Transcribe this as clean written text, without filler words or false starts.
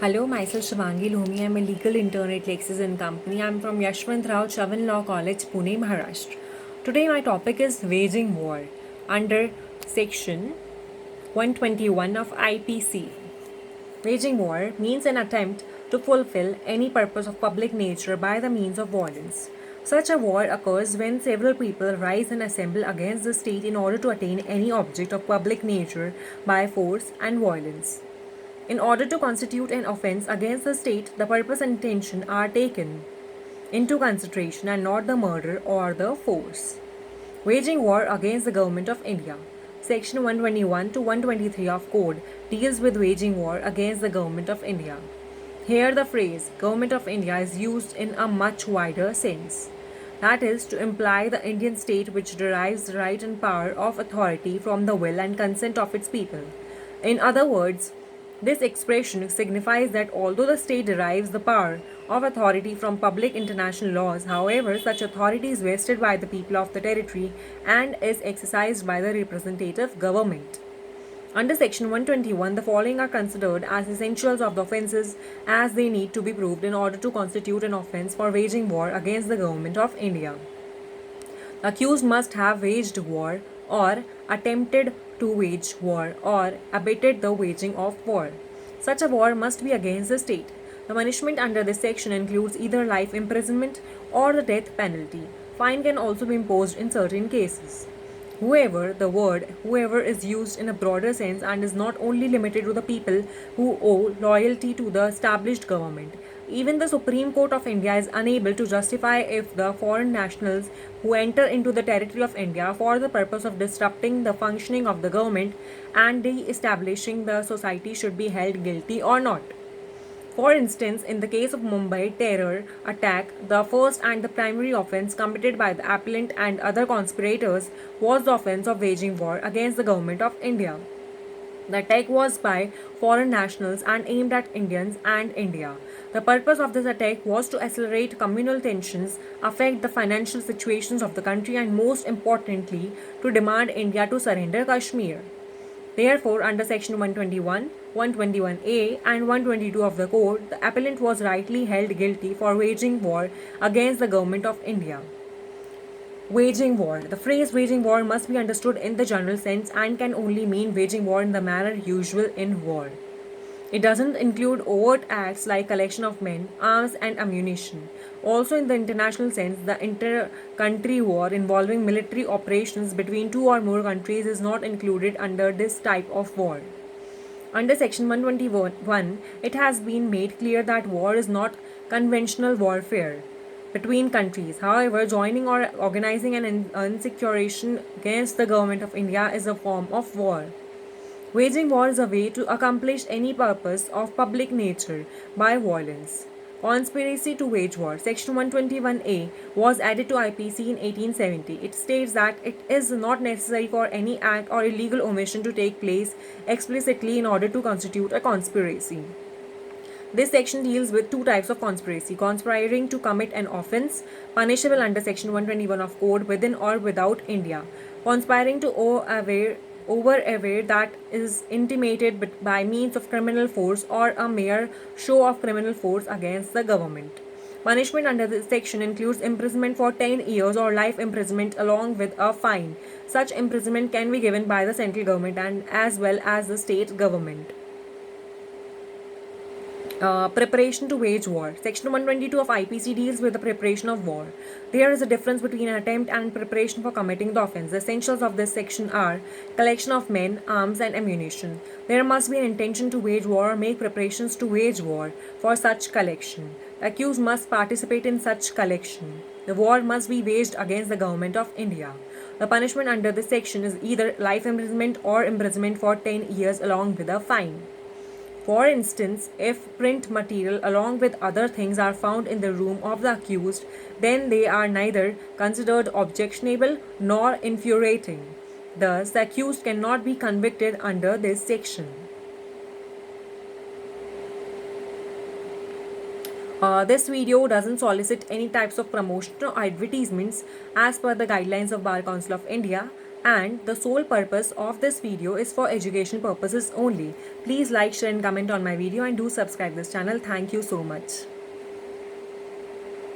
Hello, myself Shivangi Lohmi. I'm a legal intern at Lexis and Company. I'm from Yashwant Rao Chavan Law College, Pune, Maharashtra. Today, my topic is waging war under Section 121 of IPC. Waging war means an attempt to fulfill any purpose of public nature by the means of violence. Such a war occurs when several people rise and assemble against the state in order to attain any object of public nature by force and violence. In order to constitute an offence against the state, the purpose and intention are taken into consideration and not the murder or the force. Waging war against the government of India. Section 121 to 123 of Code deals with waging war against the government of India. Here, the phrase government of India is used in a much wider sense. That is, to imply the Indian state which derives the right and power of authority from the will and consent of its people. In other words, this expression signifies that although the state derives the power of authority from public international laws, however, such authority is vested by the people of the territory and is exercised by the representative government. Under Section 121, the following are considered as essentials of the offences as they need to be proved in order to constitute an offence for waging war against the government of India. The accused must have waged war or attempted to wage war or abetted the waging of war. Such a war must be against the state. The punishment under this section includes either life imprisonment or the death penalty. Fine can also be imposed in certain cases. The word whoever is used in a broader sense and is not only limited to the people who owe loyalty to the established government. Even the Supreme Court of India is unable to justify if the foreign nationals who enter into the territory of India for the purpose of disrupting the functioning of the government and de-establishing the society should be held guilty or not. For instance, in the case of Mumbai terror attack, the first and the primary offence committed by the appellant and other conspirators was the offence of waging war against the government of India. The attack was by foreign nationals and aimed at Indians and India. The purpose of this attack was to accelerate communal tensions, affect the financial situations of the country, and most importantly, to demand India to surrender Kashmir. Therefore, under Section 121, 121A, and 122 of the Code, the appellant was rightly held guilty for waging war against the government of India. Waging war. The phrase waging war must be understood in the general sense and can only mean waging war in the manner usual in war. It doesn't include overt acts like collection of men, arms, and ammunition. Also, in the international sense, the inter-country war involving military operations between two or more countries is not included under this type of war. Under Section 121, it has been made clear that war is not conventional warfare between countries. However, joining or organizing an insurrection against the government of India is a form of war. Waging war is a way to accomplish any purpose of public nature by violence. Conspiracy to wage war. Section 121A was added to IPC in 1870. It states that it is not necessary for any act or illegal omission to take place explicitly in order to constitute a conspiracy. This section deals with two types of conspiracy: conspiring to commit an offence, punishable under Section 121 of Code within or without India. Conspiring to over-aware that is intimated by means of criminal force or a mere show of criminal force against the government. Punishment under this section includes imprisonment for 10 years or life imprisonment along with a fine. Such imprisonment can be given by the central government and as well as the state government. Preparation to wage war. Section 122 of IPC deals with the preparation of war. There is a difference between an attempt and preparation for committing the offence. The essentials of this section are collection of men, arms, and ammunition. There must be an intention to wage war or make preparations to wage war for such collection. The accused must participate in such collection. The war must be waged against the government of India. The punishment under this section is either life imprisonment or imprisonment for 10 years along with a fine. For instance, if print material along with other things are found in the room of the accused, then they are neither considered objectionable nor infuriating. Thus, the accused cannot be convicted under this section. This video doesn't solicit any types of promotion or advertisements as per the guidelines of Bar Council of India. and the sole purpose of this video is for education purposes only. Please like, share and comment on my video and do subscribe this channel. Thank you so much.